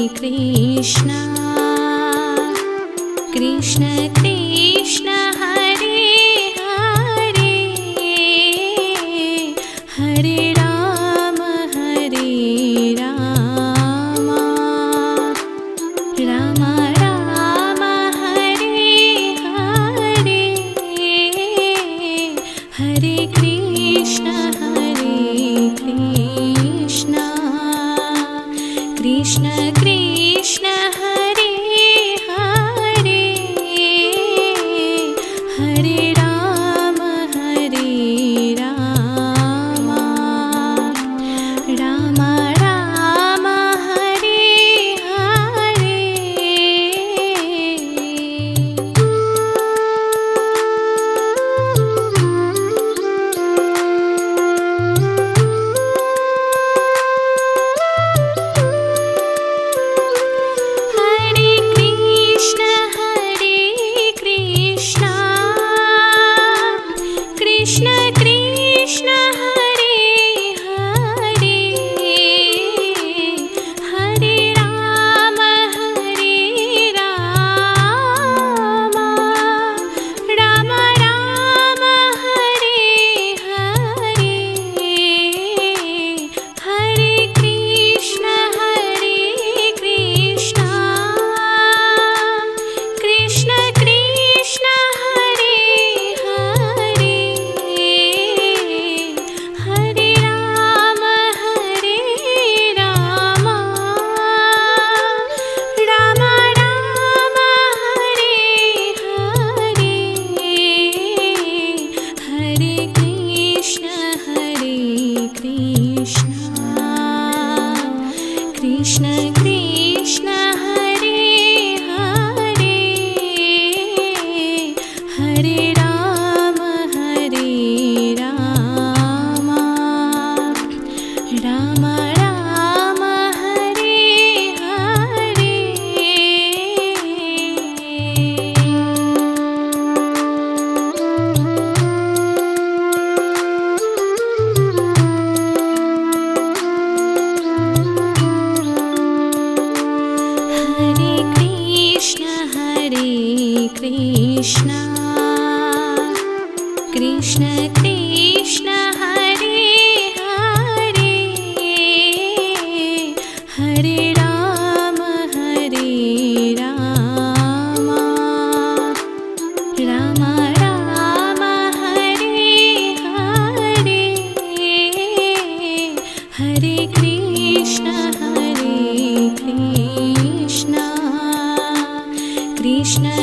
Krishna Krishna Krishna Hare Hare Hare Ram Ram Ram Hare Hare Hare Krishna Krishna Krishna Hare Hare Hare Ram Ram Ram Hare Hare Krishna Krishna Hare Hare Hare Ram Ram Ram Hare Hare Hare Krishna Krishna Krishna Hare Hare Hare Ram Ram Ram Hare Hare Hare Krishna Krishna Krishna Hare Hare Hare Ram Ram Ram Hare Hare Hare Krishna Krishna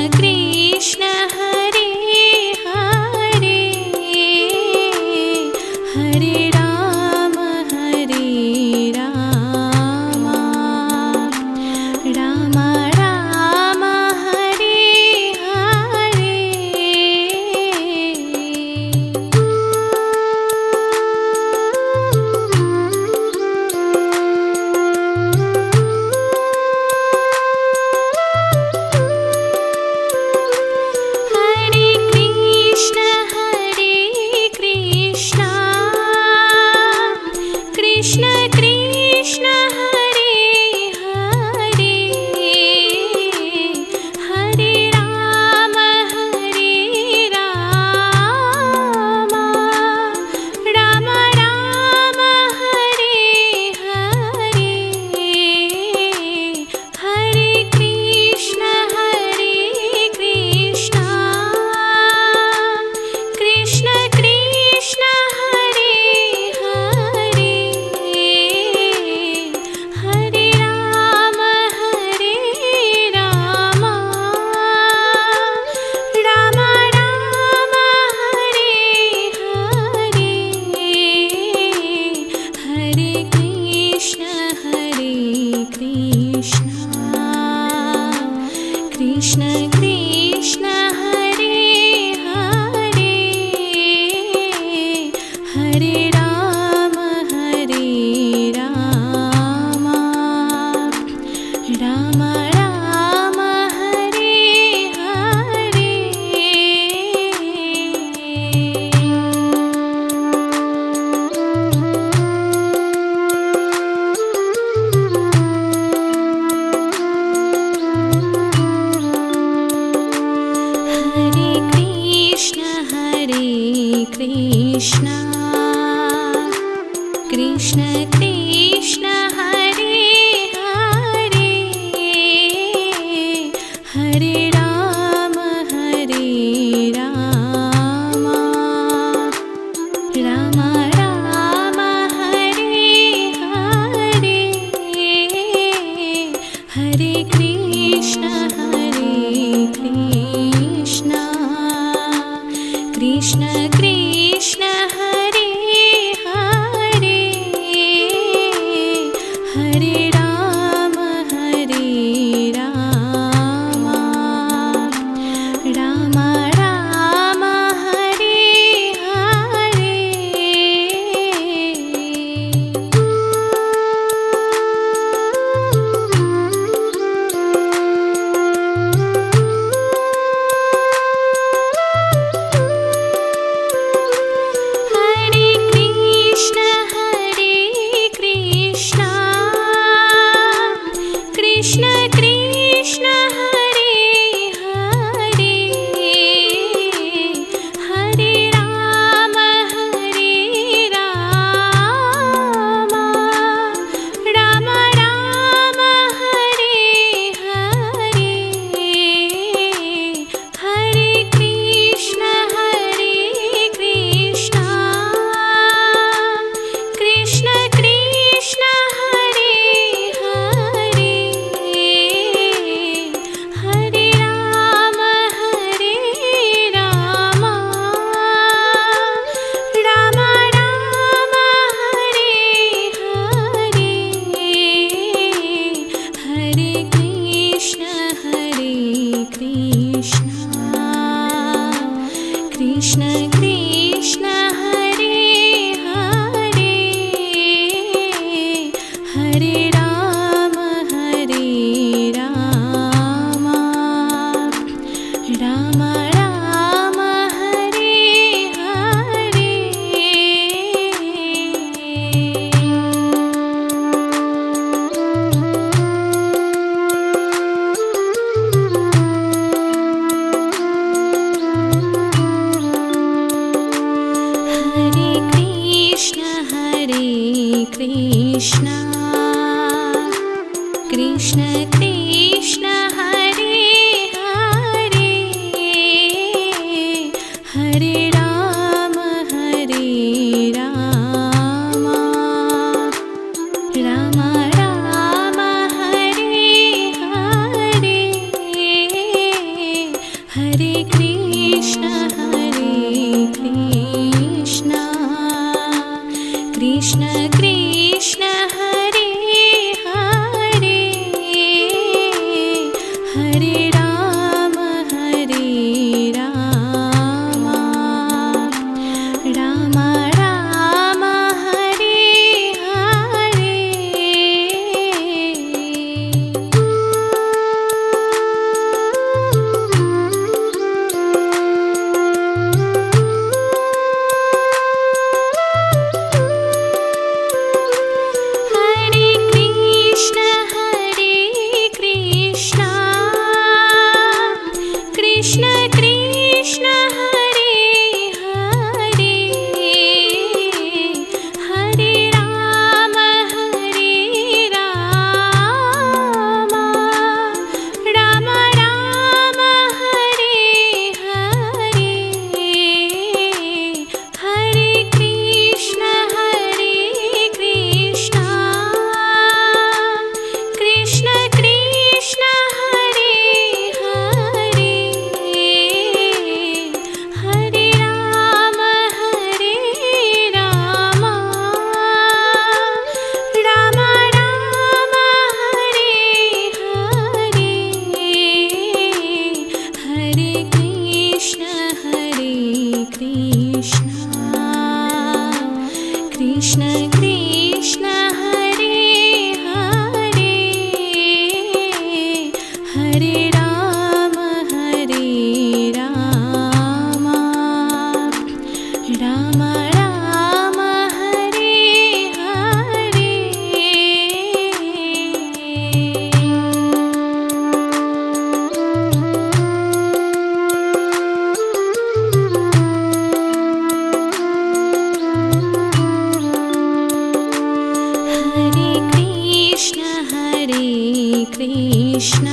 Krishna Hare Hare Hare Ram Ram Ram Hare Hare Hare Krishna Krishna Krishna Hare Hare Hare Ram Ram Ram Hare Hare Hare Krishna Krishna Krishna Hare Hare Hare Ram Ram Ram Hare Hare. Krishna Krishna Hare Hare Hare Ram Ram Ram Hare Hare. Krishna Krishna Krishna Hare Hare Hare Ram Ram Ram Hare Hare Hare Krishna Krishna Krishna Hare Hare Hare Ram Ram Ram Hare Hare. Krishna Krishna Hare Hare Hare Ram Ram Ram Hare Hare. Krishna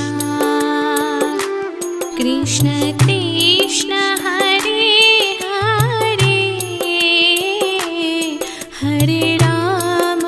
Krishna Krishna Hare Hare Hare Ram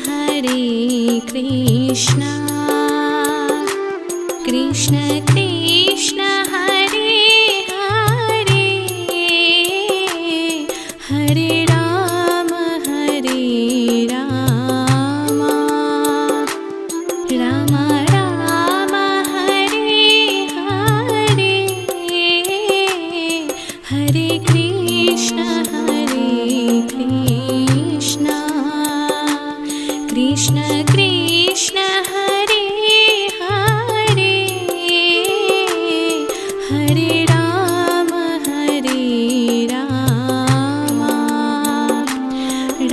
Hare Krishna Krishna Krishna Hare Hare Hare Ram Ram Ram Hare Hare Hare Krishna Krishna Krishna Hare Hare Hare Ram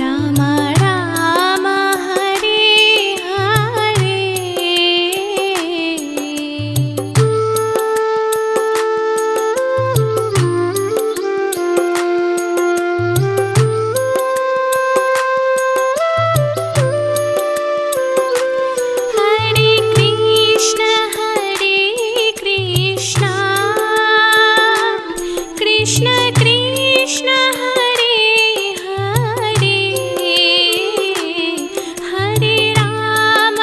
Ram Ram Hare Hare Krishna Krishna Hare Hare Hare Ram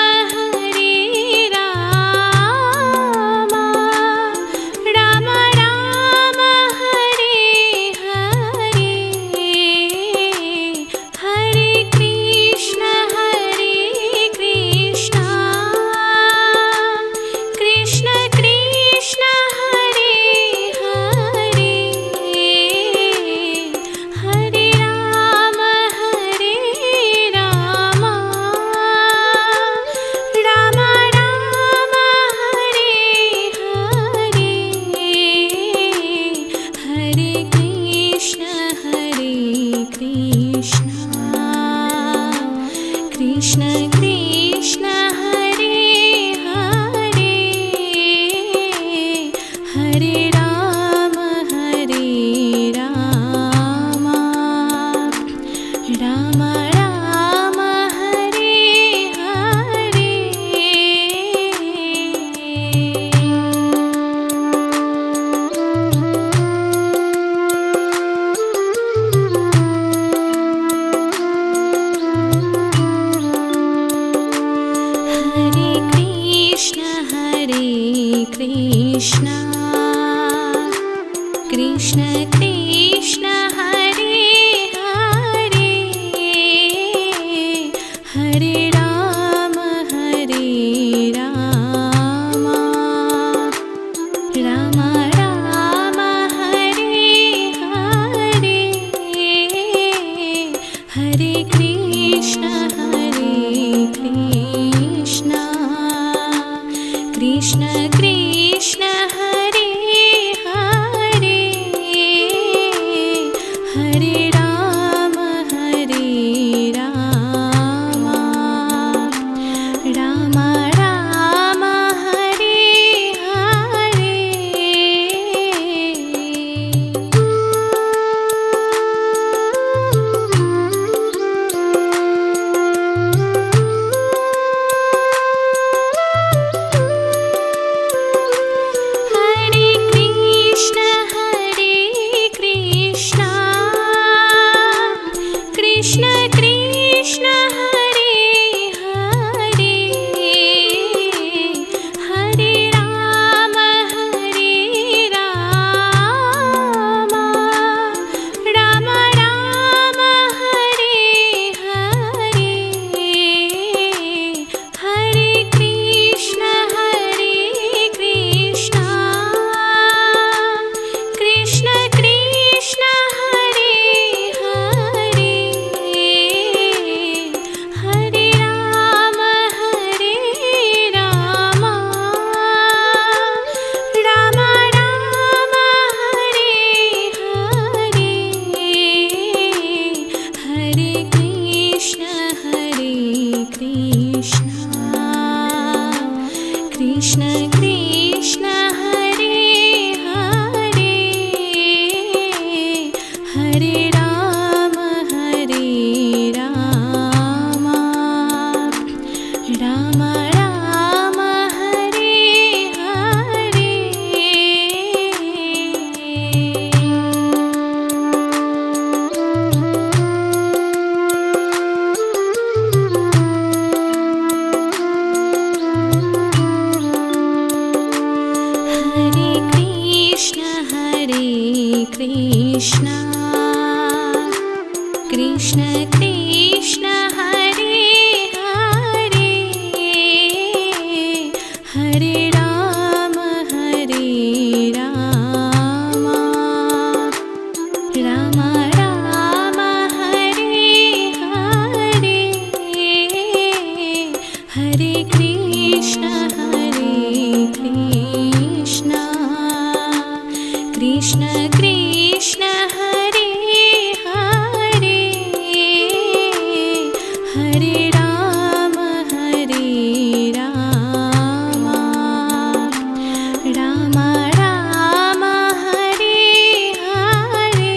Ram Ram Hare Hare Hare Krishna Krishna Krishna Hare Hare Hare Ram Ram Ram Hare Hare Hare Krishna Krishna Krishna Hare Hare Hare Ram Ram Ram Hare Hare Hare Krishna Krishna Krishna Hare Hare Hare Ram Ram Ram Hare Hare Hare Krishna Krishna Krishna Hare Hare Hare Ram Ram Ram Hare Hare Krishna Hare Hare Hare Ram Ram Ram Hare Hare Hare Krishna Krishna Krishna Hare Hare Hare Ram Ram Ram Hare Hare Hare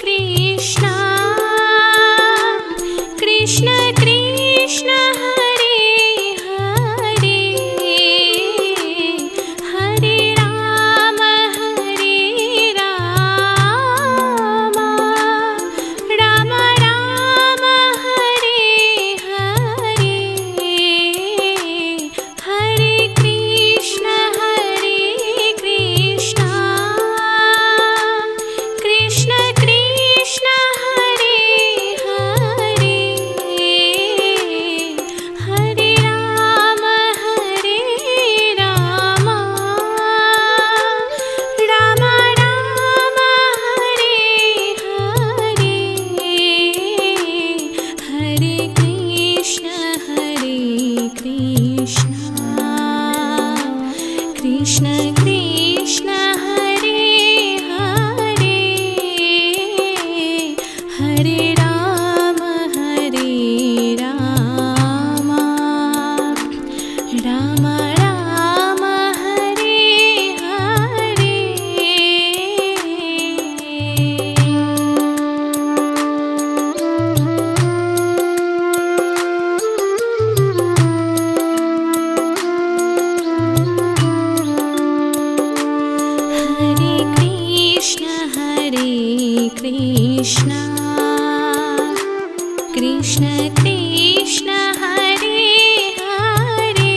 Krishna Krishna Krishna Hare Hare Hare Ram Ram Ram Hare Hare Hare Krishna Krishna Krishna Hare Hare Hare Ram Ram Ram Hare Hare Hare Krishna Krishna Krishna Hare Hare Hare Ram Ram Ram Hare Hare Hare Krishna Krishna Krishna Hare Hare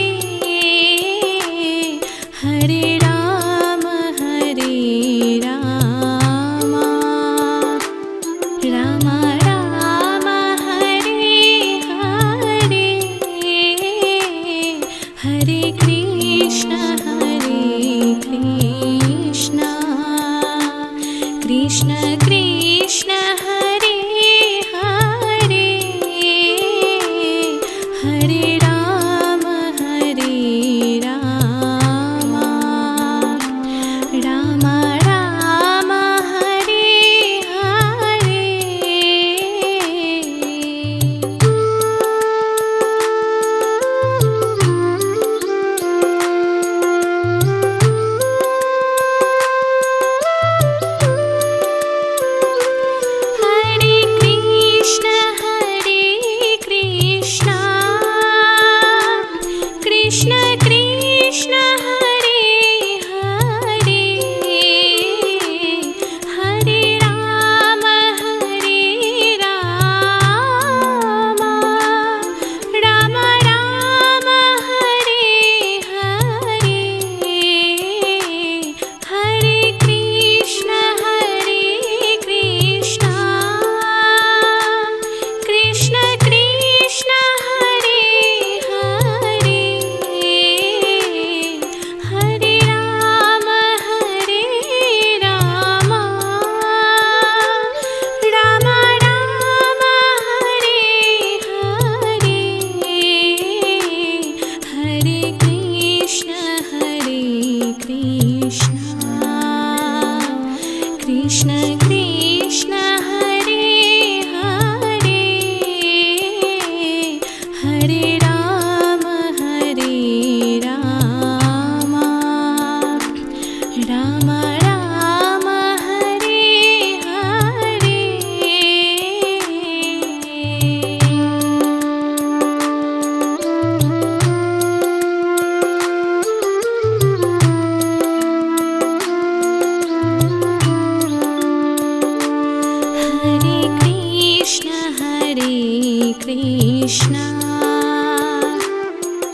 Hare Ram Ram Ram Hare Hare Hare Krishna Krishna Krishna Hare Hare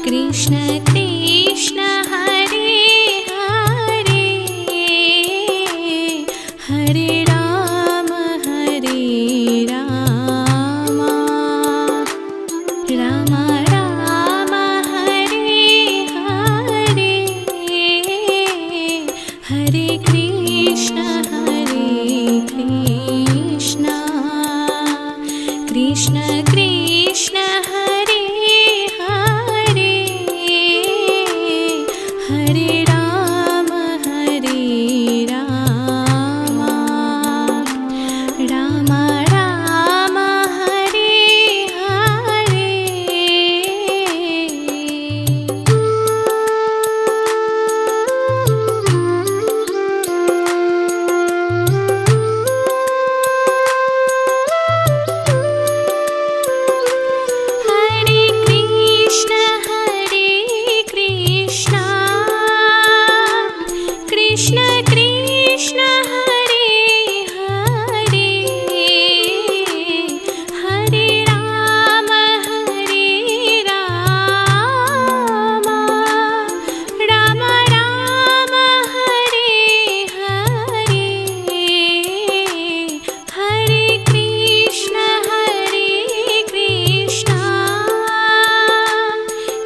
Krishna Krishna Hare Hare Hare Ram Ram Ram Hare Hare Hare Krishna Krishna Krishna Hare Hare Hare Ram Ram Ram Hare Hare Krishna Krishna Hare Hare Hare Ram Ram Ram Hare Hare Hare Krishna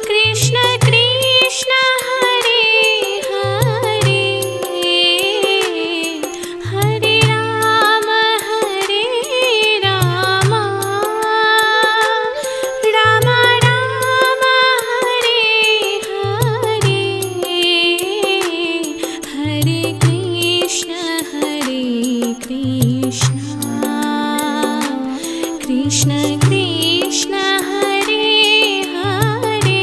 Krishna Krishna Hare Hare Hare Ram Ram Ram Hare Hare Hare Krishna Krishna Krishna Hare Hare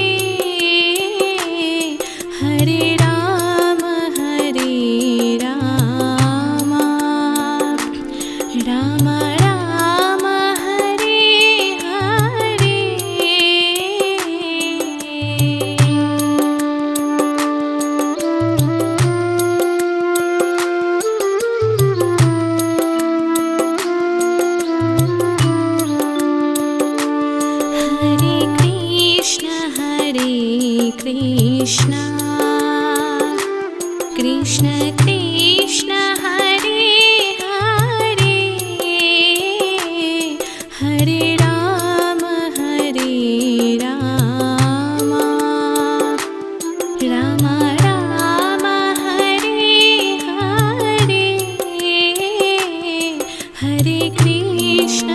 Hare Ram Ram Ram Hare Hare Hare Krishna Krishna Krishna Hare Hare Hare Ram Ram Ram Hare Hare Hare Krishna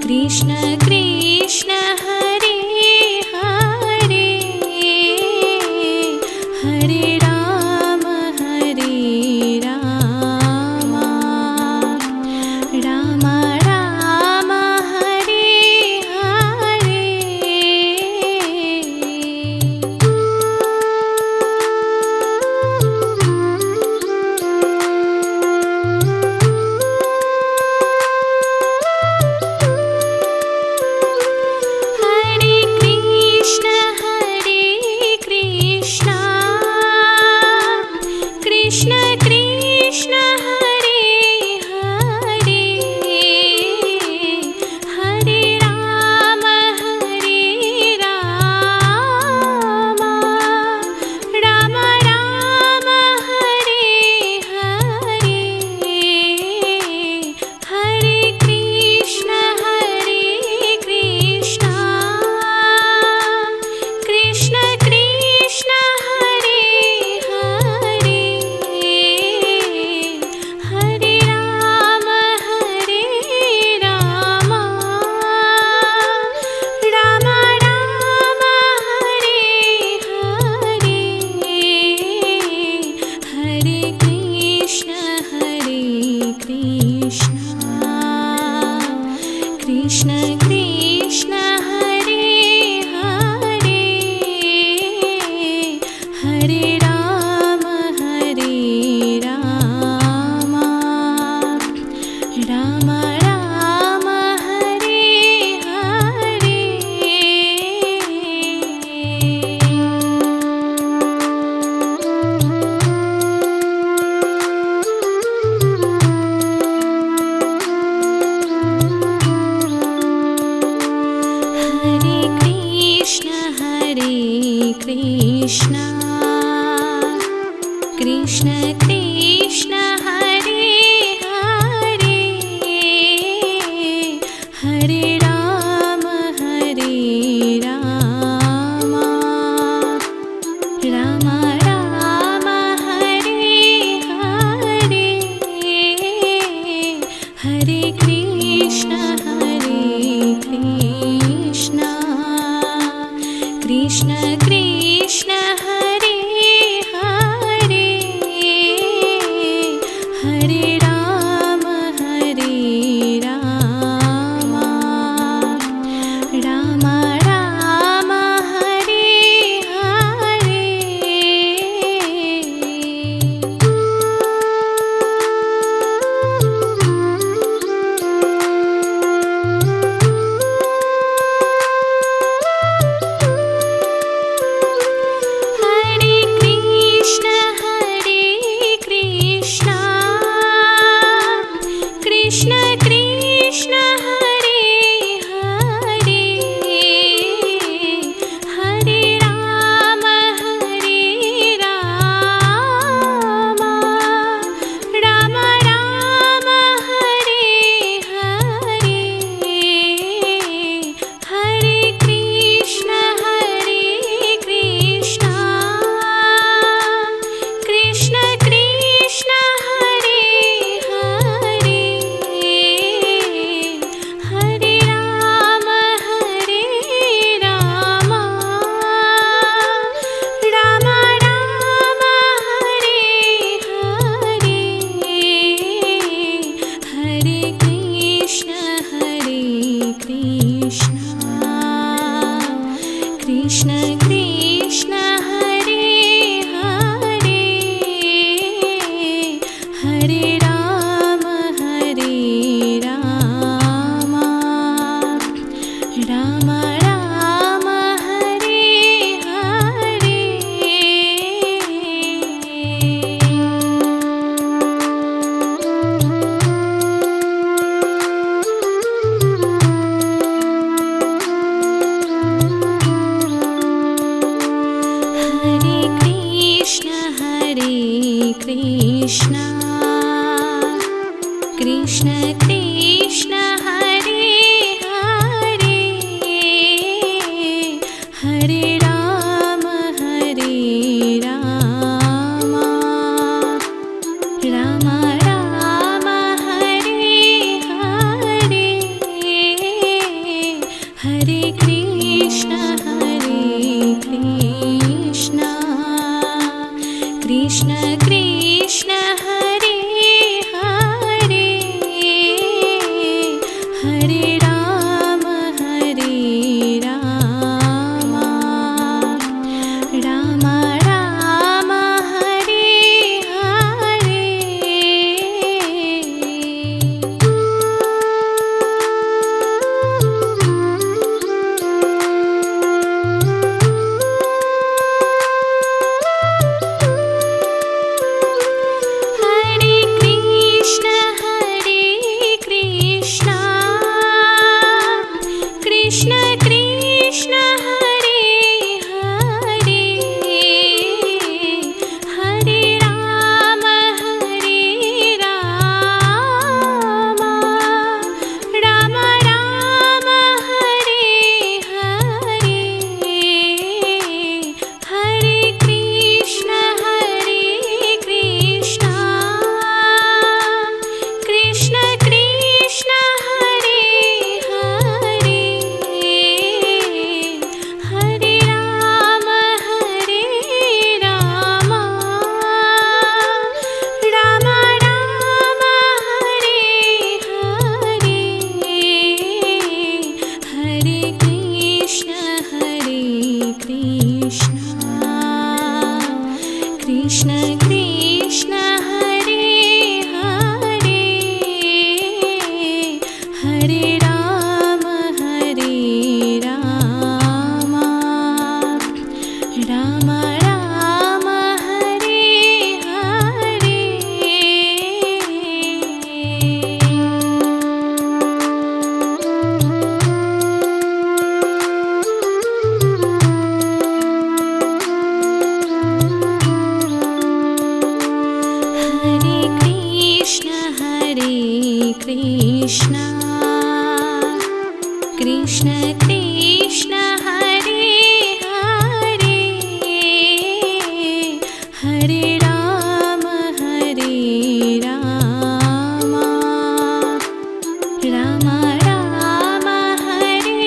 Krishna Krishna Hare Hare Hare Ram Ram Ram Hare Hare Hare Krishna Krishna Krishna Hare Hare Hare Ram Ram Ram Hare Hare Hare Krishna Krishna Krishna Hare Hare Hare Ram Ram Ram Hare Hare Hare Krishna Krishna Krishna Hare Hare Hare Ram Ram Ram Hare Hare Hare Ram Ram Ram Hare Hare. Hare Krishna Krishna Krishna Hare Hare, Hare Ram Ram Ram Hare Hare. Hare Krishna Krishna Krishna Hare Hare, Hare Ram Ram Ram Hare Hare. Hare Krishna Krishna Krishna Hare Hare, Hare Ram Ram Ram Hare Hare. Hare Krishna Krishna Krishna Hare Hare, Hare Ram Ram Ram Hare Hare. Hare Krishna Krishna Krishna Hare Hare, Hare Ram Ram Ram Hare Hare. Hare Krishna Krishna Krishna Hare Hare, Hare Ram Ram Ram Hare Hare. Hare Krishna Krishna Krishna Hare Hare, Hare Ram Ram Ram Hare Hare. Hare Krishna Krishna Krishna Hare Hare, Hare Ram Ram Ram Hare Hare. Hare Krishna Krishna Krishna Hare Hare, Hare Ram Ram Ram Hare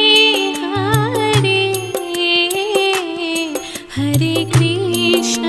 Hare. Hare Krishna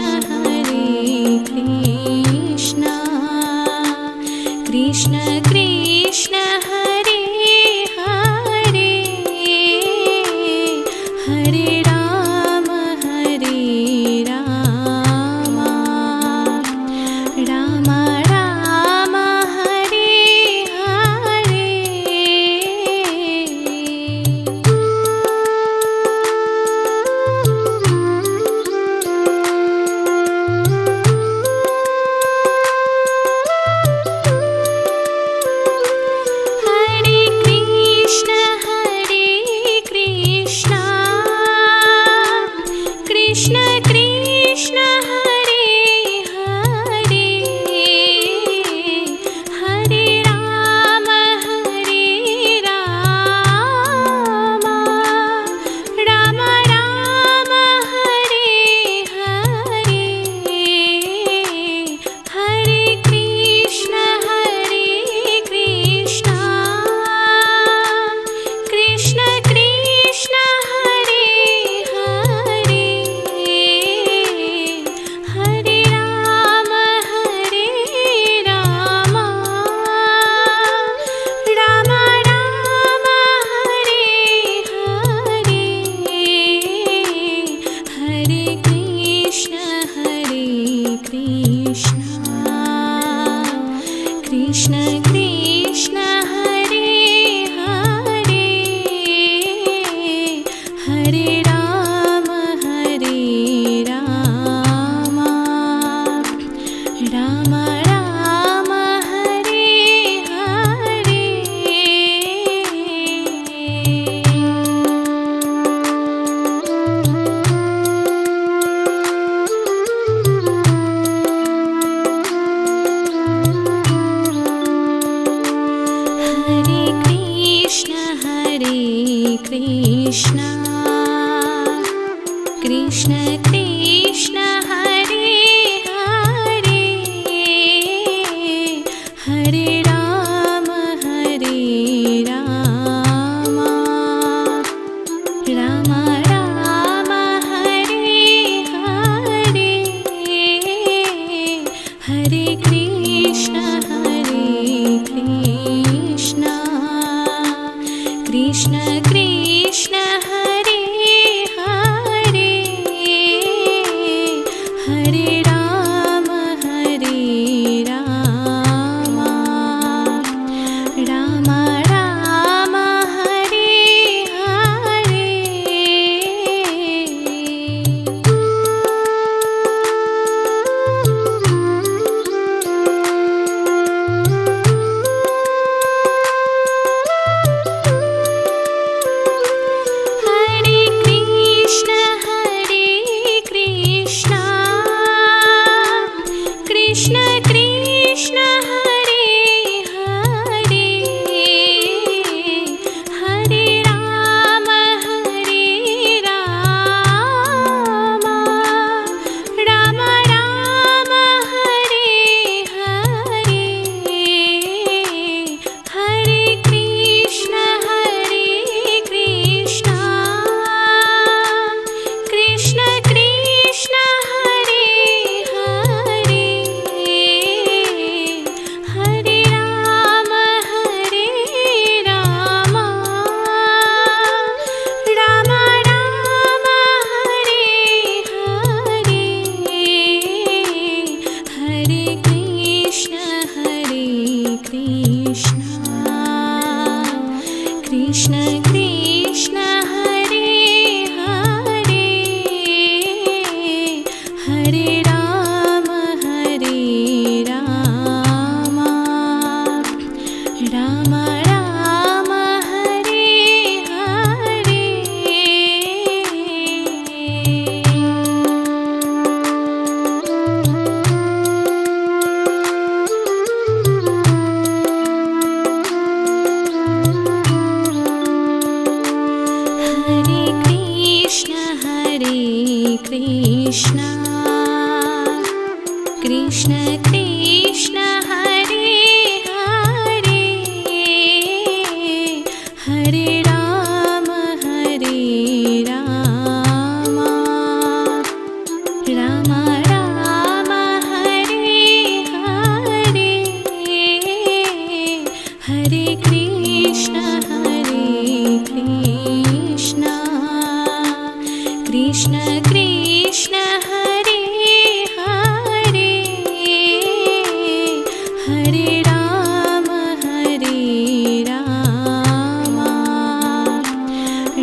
Hare Ram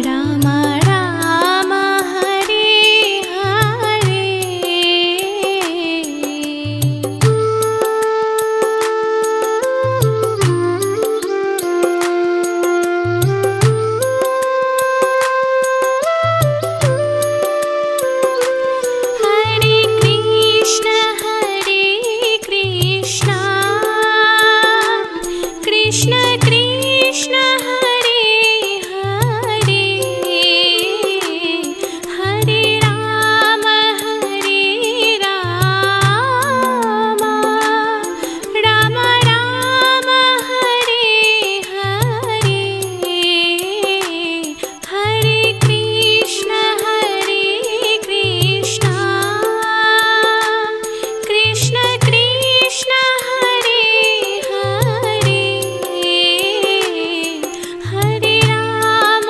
Ram Ram Hare Hare. Hare Krishna Krishna Krishna Hare Hare, Hare Ram Ram Ram Hare Hare. Hare Krishna Krishna Krishna Hare Hare, Hare Ram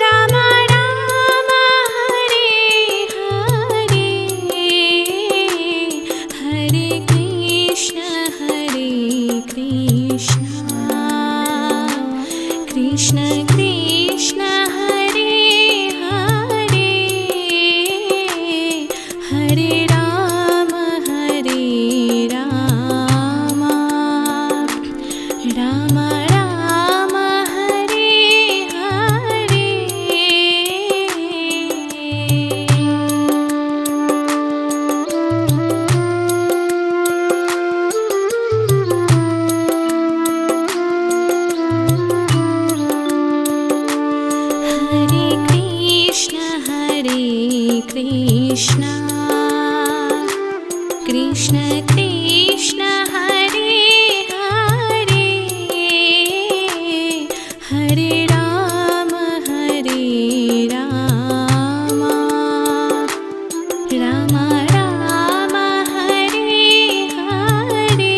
Ram Ram Hare Hare. Hare Krishna Krishna Krishna Hare Hare, Hare Ram Ram Ram Hare Hare. Hare Krishna Krishna Krishna Hare Hare, Hare Ram Ram Ram Hare Hare.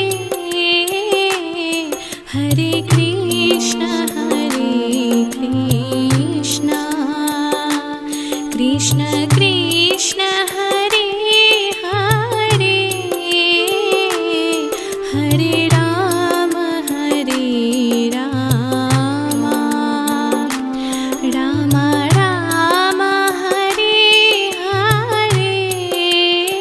Hare Krishna Krishna Krishna Hare Hare, Hare Ram Ram Ram Hare Hare. Hare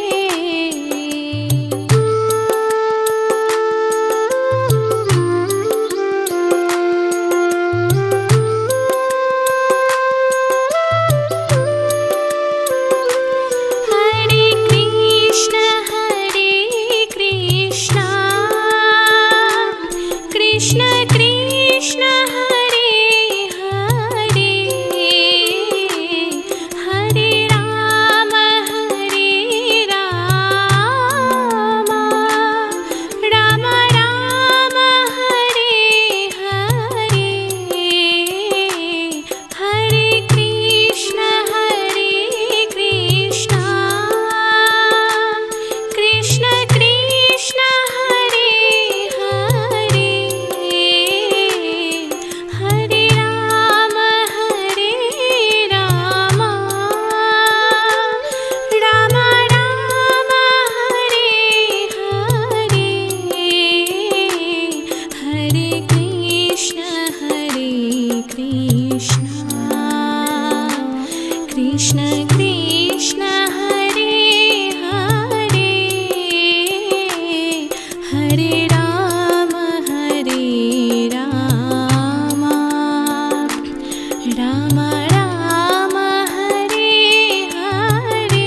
Krishna Krishna Krishna Hare Hare, Hare Ram Ram Ram Hare Hare. Hare Krishna Krishna Krishna Hare Hare, Hare Ram Ram Ram Hare Hare. Hare Krishna Krishna Krishna Hare Hare, Hare Ram Ram Ram Hare Hare.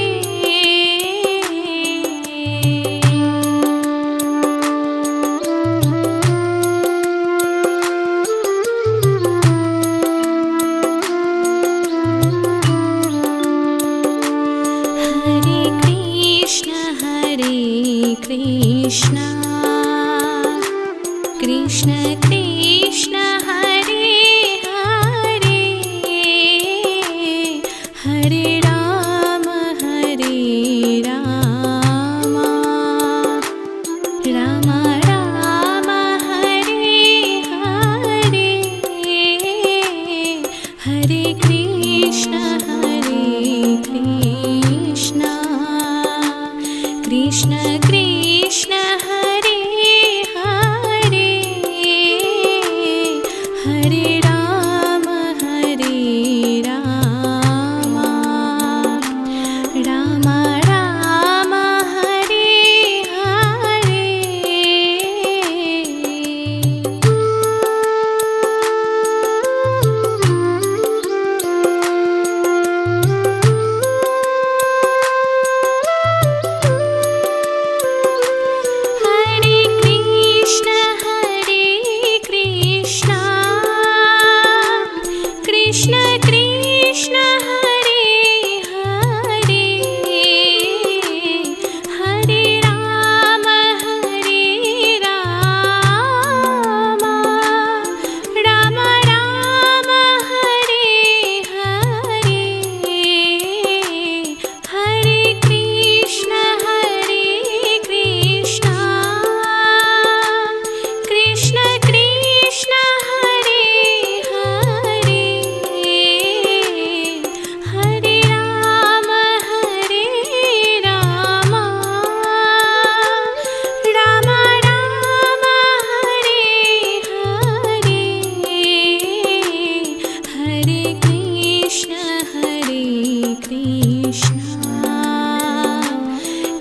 Hare Krishna Krishna Krishna Hare Hare, Hare Ram Ram Ram Hare Hare. Hare Krishna Krishna Krishna Hare Hare Hare Ram Ram Ram Hare Hare.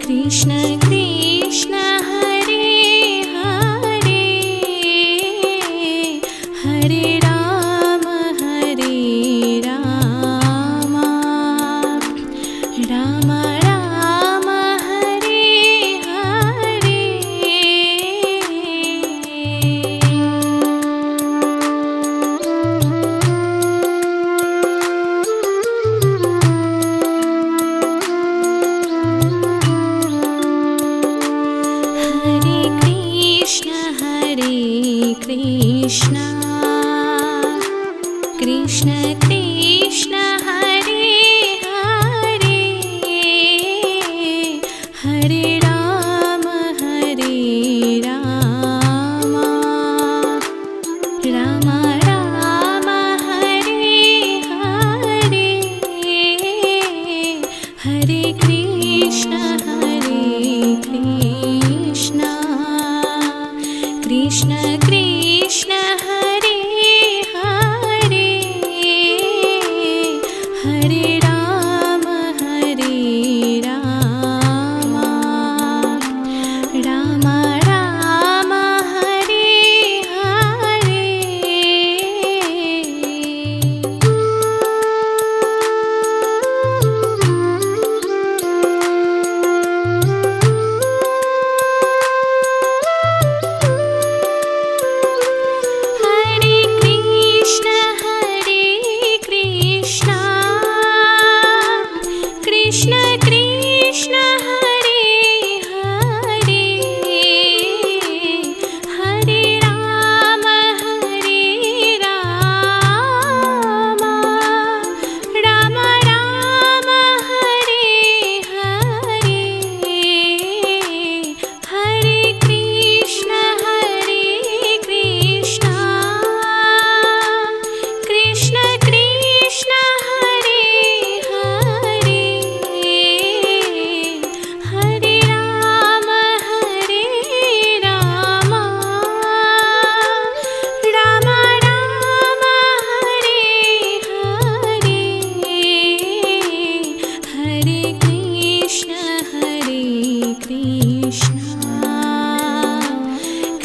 Krishna Krishna Hare Hare Hare Ram Ram Ram Hare Hare Hare Krishna Krishna Krishna Hare Hare Hare Ram Ram Ram Hare Hare.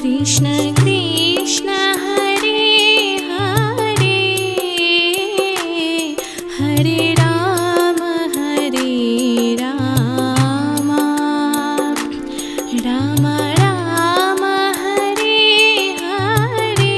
Krishna Krishna Hare Hare Hare Ram Ram Ram Hare Hare.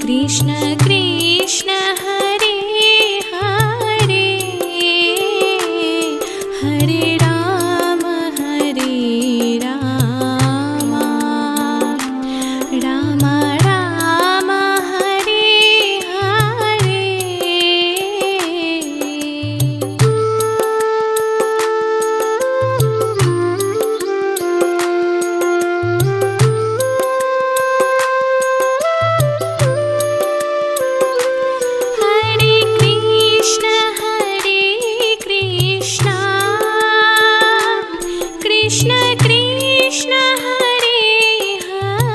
Krishna Krishna Hare Hare Hare Ram Ram Ram Hare Hare. Krishna Krishna Hare Hare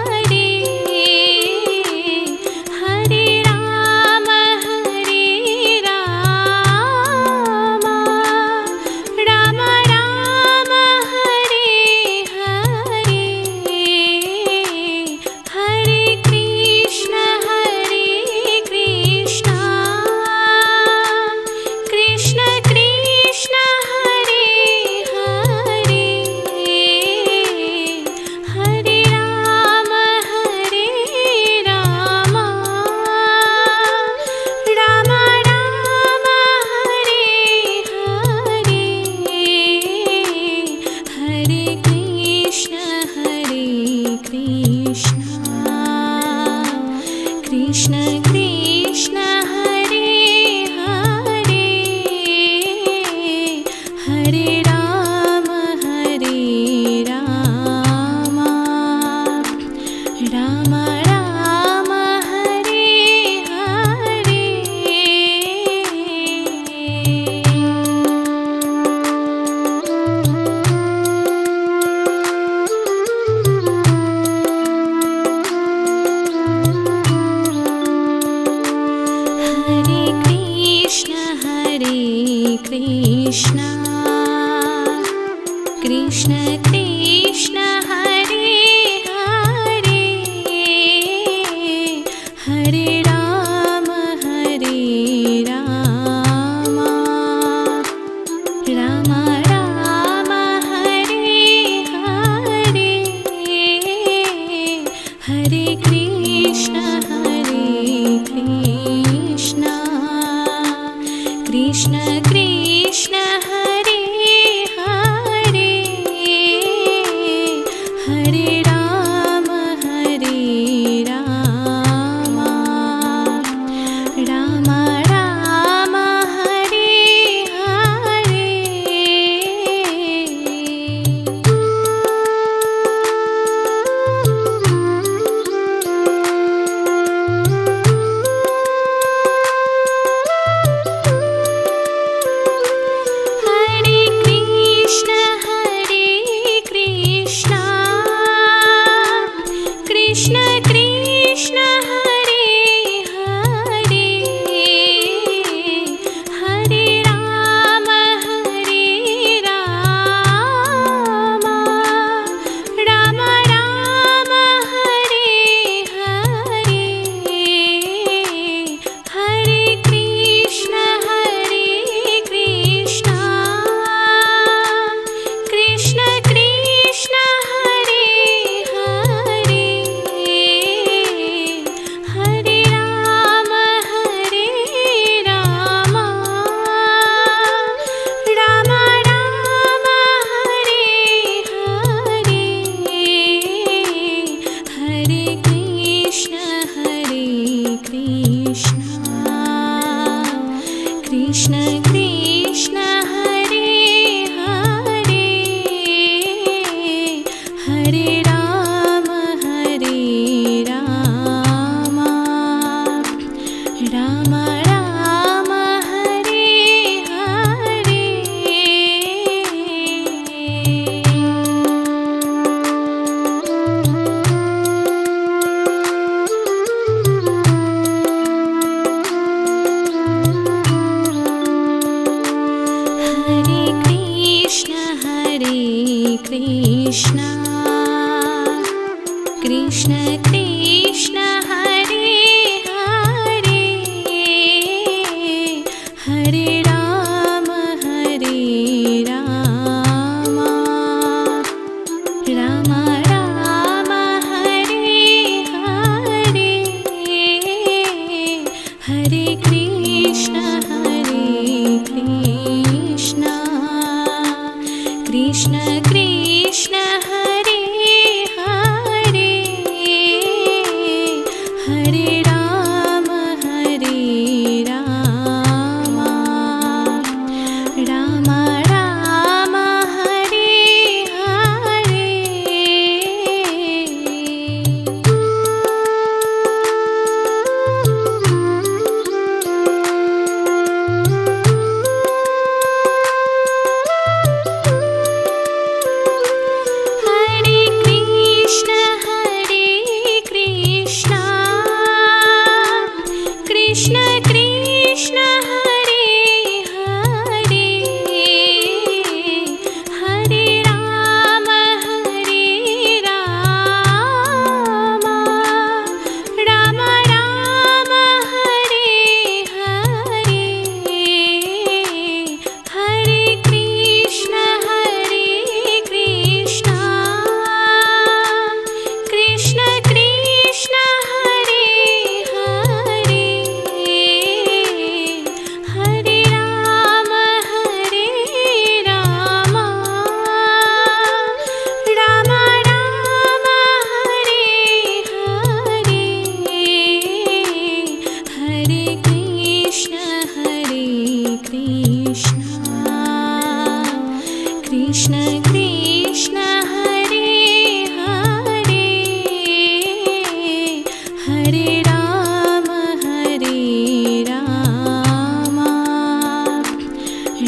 Hare Ram Ram Ram Hare Hare. Krishna Krishna Krishna Hare Hare Hare Ram Ram Ram Hare Hare Hare Krishna Krishna Krishna Hare Hare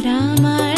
Rama